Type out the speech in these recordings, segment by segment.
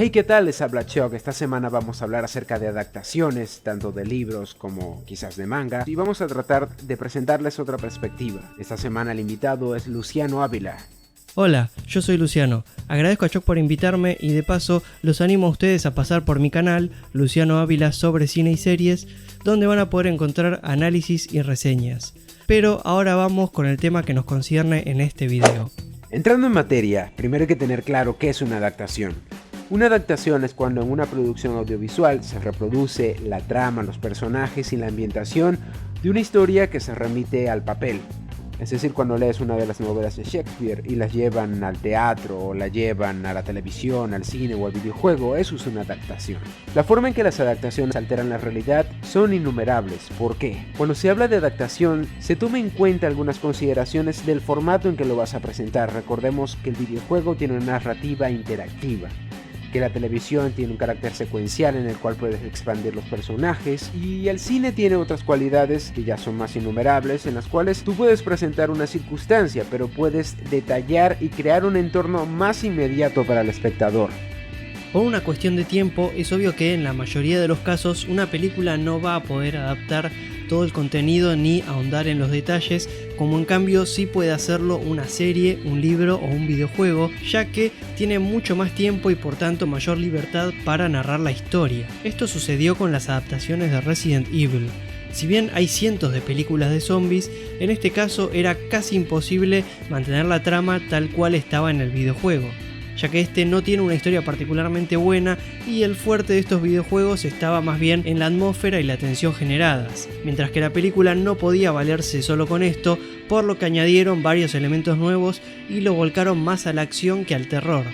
Hey, ¿qué tal? Les habla Chuck. Esta semana vamos a hablar acerca de adaptaciones, tanto de libros como quizás de manga, y vamos a tratar de presentarles otra perspectiva. Esta semana el invitado es Luciano Ávila. Hola, yo soy Luciano. Agradezco a Chuck por invitarme y de paso los animo a ustedes a pasar por mi canal, Luciano Ávila sobre cine y series, donde van a poder encontrar análisis y reseñas. Pero ahora vamos con el tema que nos concierne en este video. Entrando en materia, primero hay que tener claro qué es una adaptación. Una adaptación es cuando en una producción audiovisual se reproduce la trama, los personajes y la ambientación de una historia que se remite al papel. Es decir, cuando lees una de las novelas de Shakespeare y las llevan al teatro o la llevan a la televisión, al cine o al videojuego, eso es una adaptación. La forma en que las adaptaciones alteran la realidad son innumerables. ¿Por qué? Cuando se habla de adaptación, se toma en cuenta algunas consideraciones del formato en que lo vas a presentar. Recordemos que el videojuego tiene una narrativa interactiva, que la televisión tiene un carácter secuencial en el cual puedes expandir los personajes, y el cine tiene otras cualidades que ya son más innumerables, en las cuales tú puedes presentar una circunstancia, pero puedes detallar y crear un entorno más inmediato para el espectador. Por una cuestión de tiempo, es obvio que en la mayoría de los casos una película no va a poder adaptar todo el contenido ni ahondar en los detalles, como en cambio sí puede hacerlo una serie, un libro o un videojuego, ya que tiene mucho más tiempo y por tanto mayor libertad para narrar la historia. Esto sucedió con las adaptaciones de Resident Evil. Si bien hay cientos de películas de zombies, en este caso era casi imposible mantener la trama tal cual estaba en el videojuego, ya que este no tiene una historia particularmente buena y el fuerte de estos videojuegos estaba más bien en la atmósfera y la tensión generadas, mientras que la película no podía valerse solo con esto, por lo que añadieron varios elementos nuevos y lo volcaron más a la acción que al terror,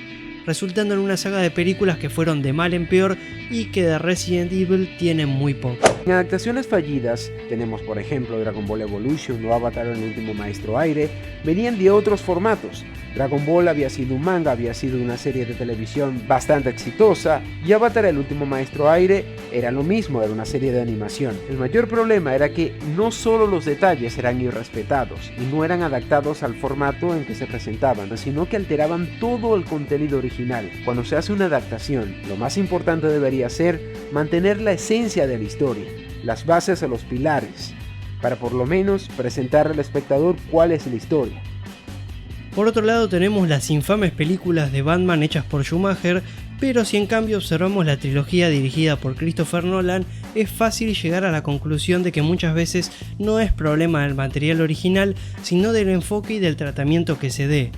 resultando en una saga de películas que fueron de mal en peor y que de Resident Evil tienen muy poco. En adaptaciones fallidas tenemos por ejemplo Dragon Ball Evolution o Avatar el último maestro aire, venían de otros formatos. Dragon Ball había sido un manga, había sido una serie de televisión bastante exitosa, y Avatar el último maestro aire era lo mismo, era una serie de animación. El mayor problema era que no solo los detalles eran irrespetados y no eran adaptados al formato en que se presentaban, sino que alteraban todo el contenido original. Cuando se hace una adaptación, lo más importante debería ser mantener la esencia de la historia, las bases o los pilares, para por lo menos presentar al espectador cuál es la historia. Por otro lado tenemos las infames películas de Batman hechas por Schumacher, pero si en cambio observamos la trilogía dirigida por Christopher Nolan, es fácil llegar a la conclusión de que muchas veces no es problema del material original, sino del enfoque y del tratamiento que se dé.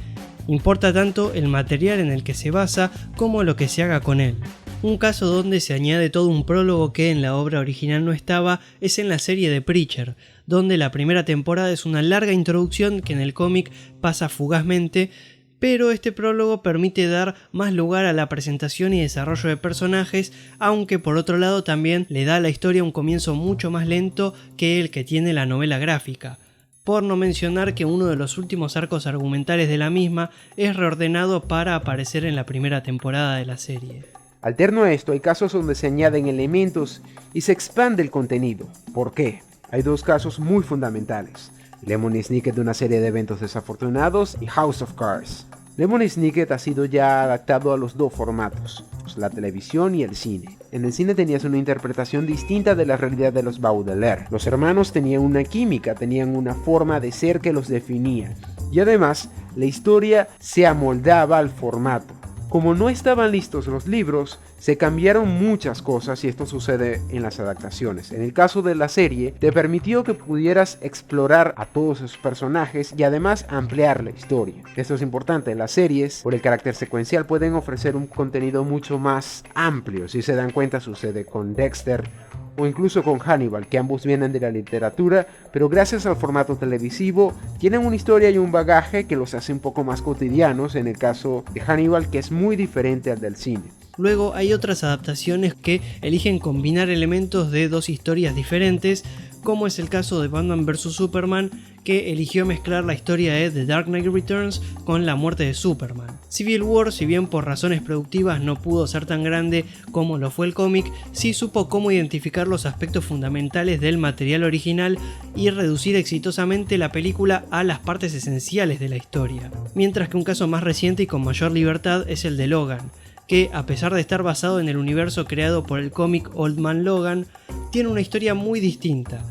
Importa tanto el material en el que se basa como lo que se haga con él. Un caso donde se añade todo un prólogo que en la obra original no estaba es en la serie de Preacher, donde la primera temporada es una larga introducción que en el cómic pasa fugazmente, pero este prólogo permite dar más lugar a la presentación y desarrollo de personajes, aunque por otro lado también le da a la historia un comienzo mucho más lento que el que tiene la novela gráfica. Por no mencionar que uno de los últimos arcos argumentales de la misma es reordenado para aparecer en la primera temporada de la serie. Alterno a esto, hay casos donde se añaden elementos y se expande el contenido. ¿Por qué? Hay dos casos muy fundamentales: Lemony Snicket de una serie de eventos desafortunados y House of Cards. Lemony Snicket ha sido ya adaptado a los dos formatos, la televisión y el cine. En el cine tenías una interpretación distinta de la realidad de los Baudelaire. Los hermanos tenían una química, tenían una forma de ser que los definía, y además la historia se amoldaba al formato. Como no estaban listos los libros, se cambiaron muchas cosas, y esto sucede en las adaptaciones. En el caso de la serie, te permitió que pudieras explorar a todos esos personajes y además ampliar la historia. Esto es importante, las series, por el carácter secuencial, pueden ofrecer un contenido mucho más amplio. Si se dan cuenta, sucede con Dexter o incluso con Hannibal, que ambos vienen de la literatura, pero gracias al formato televisivo tienen una historia y un bagaje que los hace un poco más cotidianos, en el caso de Hannibal, que es muy diferente al del cine. Luego hay otras adaptaciones que eligen combinar elementos de dos historias diferentes, como es el caso de Batman vs Superman, que eligió mezclar la historia de The Dark Knight Returns con la muerte de Superman. Civil War, si bien por razones productivas no pudo ser tan grande como lo fue el cómic, sí supo cómo identificar los aspectos fundamentales del material original y reducir exitosamente la película a las partes esenciales de la historia. Mientras que un caso más reciente y con mayor libertad es el de Logan, que, a pesar de estar basado en el universo creado por el cómic Old Man Logan, tiene una historia muy distinta.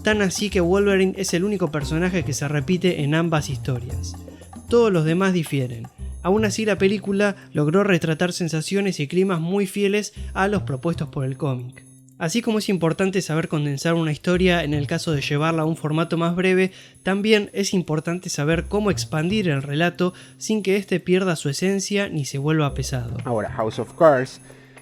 Tan así que Wolverine es el único personaje que se repite en ambas historias. Todos los demás difieren. Aún así, la película logró retratar sensaciones y climas muy fieles a los propuestos por el cómic. Así como es importante saber condensar una historia en el caso de llevarla a un formato más breve, también es importante saber cómo expandir el relato sin que éste pierda su esencia ni se vuelva pesado. Ahora, House of Cards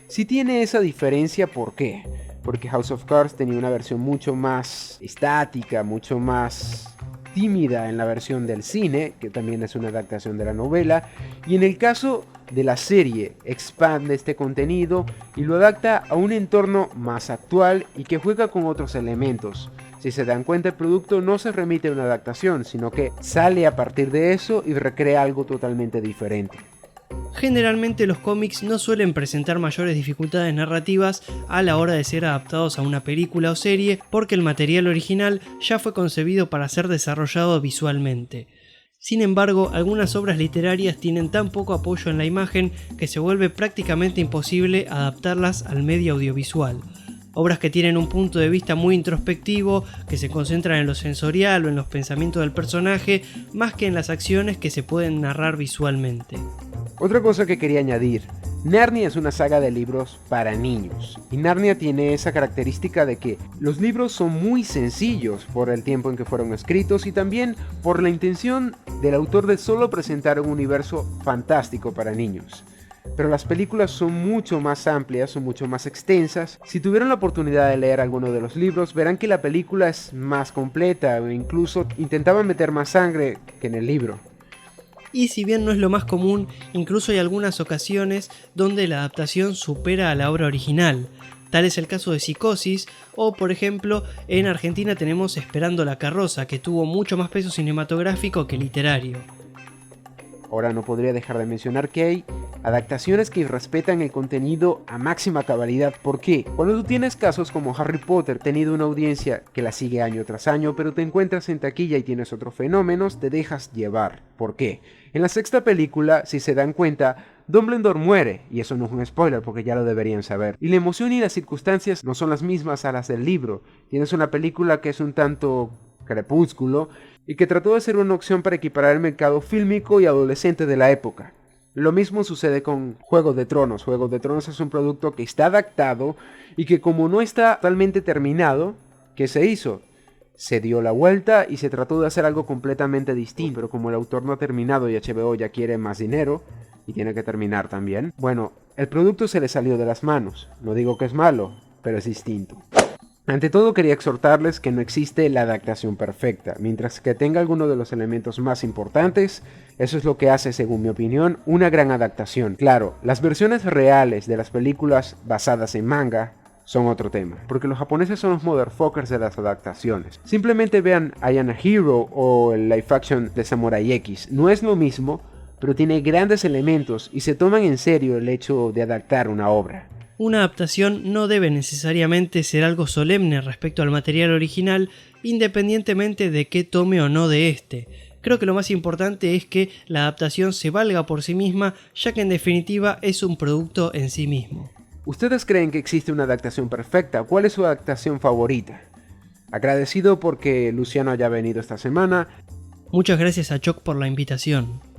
sí tiene esa diferencia, ¿por qué? Porque House of Cards tenía una versión mucho más estática, mucho más tímida en la versión del cine, que también es una adaptación de la novela, y en el caso de la serie expande este contenido y lo adapta a un entorno más actual y que juega con otros elementos. Si se dan cuenta, el producto no se remite a una adaptación, sino que sale a partir de eso y recrea algo totalmente diferente. Generalmente los cómics no suelen presentar mayores dificultades narrativas a la hora de ser adaptados a una película o serie porque el material original ya fue concebido para ser desarrollado visualmente. Sin embargo, algunas obras literarias tienen tan poco apoyo en la imagen que se vuelve prácticamente imposible adaptarlas al medio audiovisual. Obras que tienen un punto de vista muy introspectivo, que se concentran en lo sensorial o en los pensamientos del personaje, más que en las acciones que se pueden narrar visualmente. Otra cosa que quería añadir, Narnia es una saga de libros para niños, y Narnia tiene esa característica de que los libros son muy sencillos por el tiempo en que fueron escritos y también por la intención del autor de solo presentar un universo fantástico para niños. Pero las películas son mucho más amplias, son mucho más extensas. Si tuvieron la oportunidad de leer alguno de los libros, verán que la película es más completa o incluso intentaban meter más sangre que en el libro. Y si bien no es lo más común, incluso hay algunas ocasiones donde la adaptación supera a la obra original. Tal es el caso de Psicosis, o por ejemplo, en Argentina tenemos Esperando la carroza, que tuvo mucho más peso cinematográfico que literario. Ahora no podría dejar de mencionar que hay adaptaciones que respetan el contenido a máxima cabalidad. ¿Por qué? Cuando tú tienes casos como Harry Potter, tenido una audiencia que la sigue año tras año, pero te encuentras en taquilla y tienes otros fenómenos, te dejas llevar. ¿Por qué? En la sexta película, si se dan cuenta, Dumbledore muere, y eso no es un spoiler porque ya lo deberían saber. Y la emoción y las circunstancias no son las mismas a las del libro. Tienes una película que es un tanto crepúsculo y que trató de ser una opción para equiparar el mercado fílmico y adolescente de la época. Lo mismo sucede con Juego de Tronos. Juego de Tronos es un producto que está adaptado y que como no está totalmente terminado, ¿qué se hizo? Se dio la vuelta y se trató de hacer algo completamente distinto, pero como el autor no ha terminado y HBO ya quiere más dinero y tiene que terminar también, bueno, el producto se le salió de las manos. No digo que es malo, pero es distinto. Ante todo quería exhortarles que no existe la adaptación perfecta, mientras que tenga alguno de los elementos más importantes, eso es lo que hace, según mi opinión, una gran adaptación. Claro, las versiones reales de las películas basadas en manga son otro tema, porque los japoneses son los motherfuckers de las adaptaciones. Simplemente vean I Am a Hero o el live action de Samurai X, no es lo mismo, pero tiene grandes elementos y se toman en serio el hecho de adaptar una obra. Una adaptación no debe necesariamente ser algo solemne respecto al material original, independientemente de qué tome o no de este. Creo que lo más importante es que la adaptación se valga por sí misma, ya que en definitiva es un producto en sí mismo. ¿Ustedes creen que existe una adaptación perfecta? ¿Cuál es su adaptación favorita? Agradecido porque Luciano haya venido esta semana. Muchas gracias a Choc por la invitación.